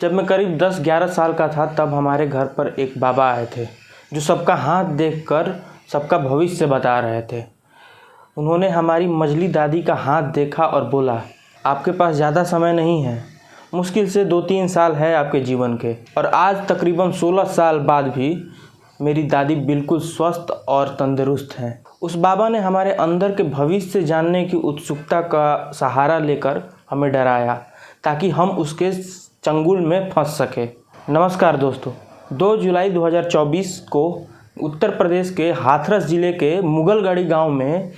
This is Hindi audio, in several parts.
जब मैं करीब 10-11 साल का था तब हमारे घर पर एक बाबा आए थे जो सबका हाथ देखकर सबका भविष्य बता रहे थे। उन्होंने हमारी मझली दादी का हाथ देखा और बोला, आपके पास ज़्यादा समय नहीं है, मुश्किल से 2-3 साल है आपके जीवन के। और आज तकरीबन 16 साल बाद भी मेरी दादी बिल्कुल स्वस्थ और तंदुरुस्त हैं। उस बाबा ने हमारे अंदर के भविष्य जानने की उत्सुकता का सहारा लेकर हमें डराया ताकि हम उसके चंगुल में फंस सके। नमस्कार दोस्तों, 2 जुलाई 2024 को उत्तर प्रदेश के हाथरस ज़िले के मुगलगढ़ी गांव में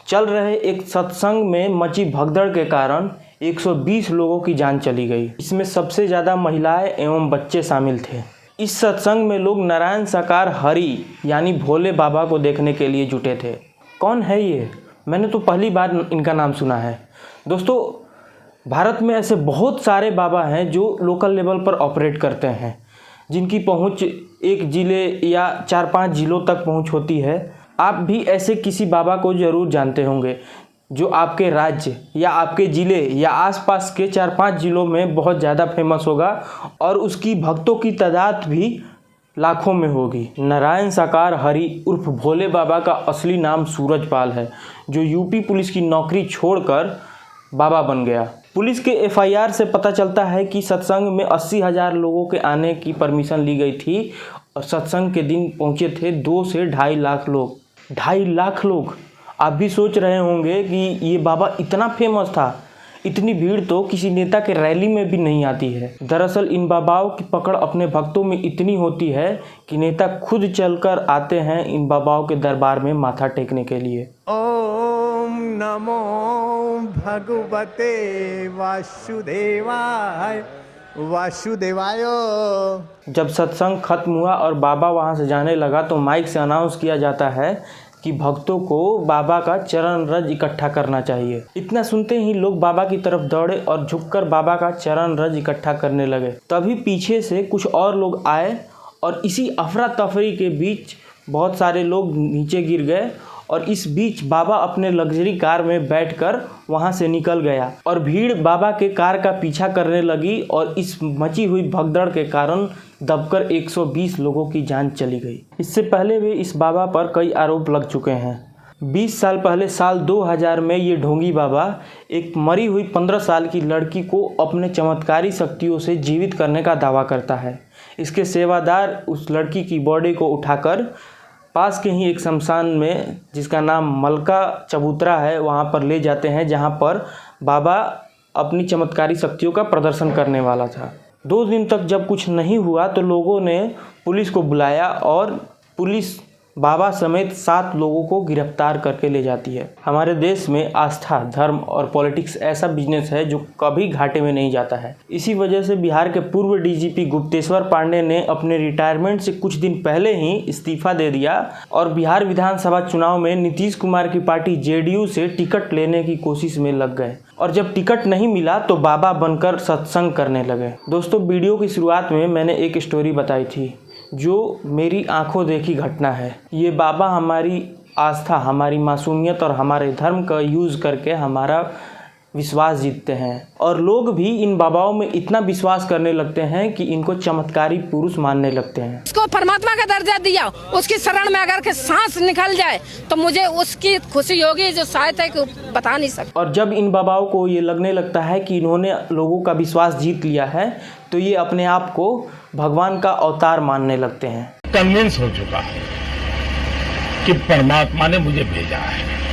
चल रहे एक सत्संग में मची भगदड़ के कारण 120 लोगों की जान चली गई। इसमें सबसे ज़्यादा महिलाएं एवं बच्चे शामिल थे। इस सत्संग में लोग नारायण साकार हरि यानी भोले बाबा को देखने के लिए जुटे थे। कौन है ये? मैंने तो पहली बार इनका नाम सुना है। दोस्तों, भारत में ऐसे बहुत सारे बाबा हैं जो लोकल लेवल पर ऑपरेट करते हैं, जिनकी पहुंच एक ज़िले या 4-5 ज़िलों तक पहुंच होती है। आप भी ऐसे किसी बाबा को ज़रूर जानते होंगे जो आपके राज्य या आपके ज़िले या आसपास के 4-5 ज़िलों में बहुत ज़्यादा फेमस होगा और उसकी भक्तों की तादाद भी लाखों में होगी। नारायण साकार हरि उर्फ भोले बाबा का असली नाम सूरजपाल है, जो यूपी पुलिस की नौकरी छोड़कर बाबा बन गया। पुलिस के एफआईआर से पता चलता है कि सत्संग में 80,000 लोगों के आने की परमिशन ली गई थी और सत्संग के दिन पहुंचे थे 2 से 2.5 लाख लोग। 2.5 लाख लोग! आप भी सोच रहे होंगे कि ये बाबा इतना फेमस था। इतनी भीड़ तो किसी नेता के रैली में भी नहीं आती है। दरअसल इन बाबाओं की पकड़ अपने भक्तों में इतनी होती है कि नेता खुद चलकर आते हैं इन बाबाओं के दरबार में माथा टेकने के लिए। ओम नमो भगवते वासुदेवाय वासुदेवाय। जब सत्संग खत्म हुआ और बाबा वहां से जाने लगा तो माइक से अनाउंस किया जाता है कि भक्तों को बाबा का चरण रज इकट्ठा करना चाहिए। इतना सुनते ही लोग बाबा की तरफ दौड़े और झुककर बाबा का चरण रज इकट्ठा करने लगे। तभी पीछे से कुछ और लोग आए और इसी अफरा तफरी के बीच बहुत सारे लोग नीचे गिर गए और इस बीच बाबा अपने लग्जरी कार में बैठकर वहां से निकल गया और भीड़ बाबा के कार का पीछा करने लगी और इस मची हुई भगदड़ के कारण दबकर 120 लोगों की जान चली गई। इससे पहले भी इस बाबा पर कई आरोप लग चुके हैं। 20 साल पहले साल 2000 में ये ढोंगी बाबा एक मरी हुई 15 साल की लड़की को अपने चमत्कारी शक्तियों से जीवित करने का दावा करता है। इसके सेवादार उस लड़की की बॉडी को उठाकर पास के ही एक शमशान में, जिसका नाम मलका चबूतरा है, वहाँ पर ले जाते हैं, जहाँ पर बाबा अपनी चमत्कारी शक्तियों का प्रदर्शन करने वाला था। 2 दिन तक जब कुछ नहीं हुआ तो लोगों ने पुलिस को बुलाया और पुलिस बाबा समेत 7 लोगों को गिरफ्तार करके ले जाती है। हमारे देश में आस्था, धर्म और पॉलिटिक्स ऐसा बिजनेस है जो कभी घाटे में नहीं जाता है। इसी वजह से बिहार के पूर्व डीजीपी गुप्तेश्वर पांडे ने अपने रिटायरमेंट से कुछ दिन पहले ही इस्तीफा दे दिया और बिहार विधानसभा चुनाव में नीतीश कुमार की पार्टी जेडीयू से टिकट लेने की कोशिश में लग गए और जब टिकट नहीं मिला तो बाबा बनकर सत्संग करने लगे। दोस्तों, वीडियो की शुरुआत में मैंने एक स्टोरी बताई थी जो मेरी आंखों देखी घटना है। ये बाबा हमारी आस्था, हमारी मासूमियत और हमारे धर्म का यूज़ करके हमारा विश्वास जीतते हैं और लोग भी इन बाबाओं में इतना विश्वास करने लगते हैं कि इनको चमत्कारी पुरुष मानने लगते हैं। उसको परमात्मा का दर्जा दिया, उसकी शरण में अगर के सांस निकल जाए तो मुझे उसकी खुशी होगी जो शायद है कि बता नहीं सकता। और जब इन बाबाओं को ये लगने लगता है कि इन्होंने लोगों का विश्वास जीत लिया है तो ये अपने आप को भगवान का अवतार मानने लगते हैं। कन्विंस हो चुका है कि परमात्मा ने मुझे भेजा है।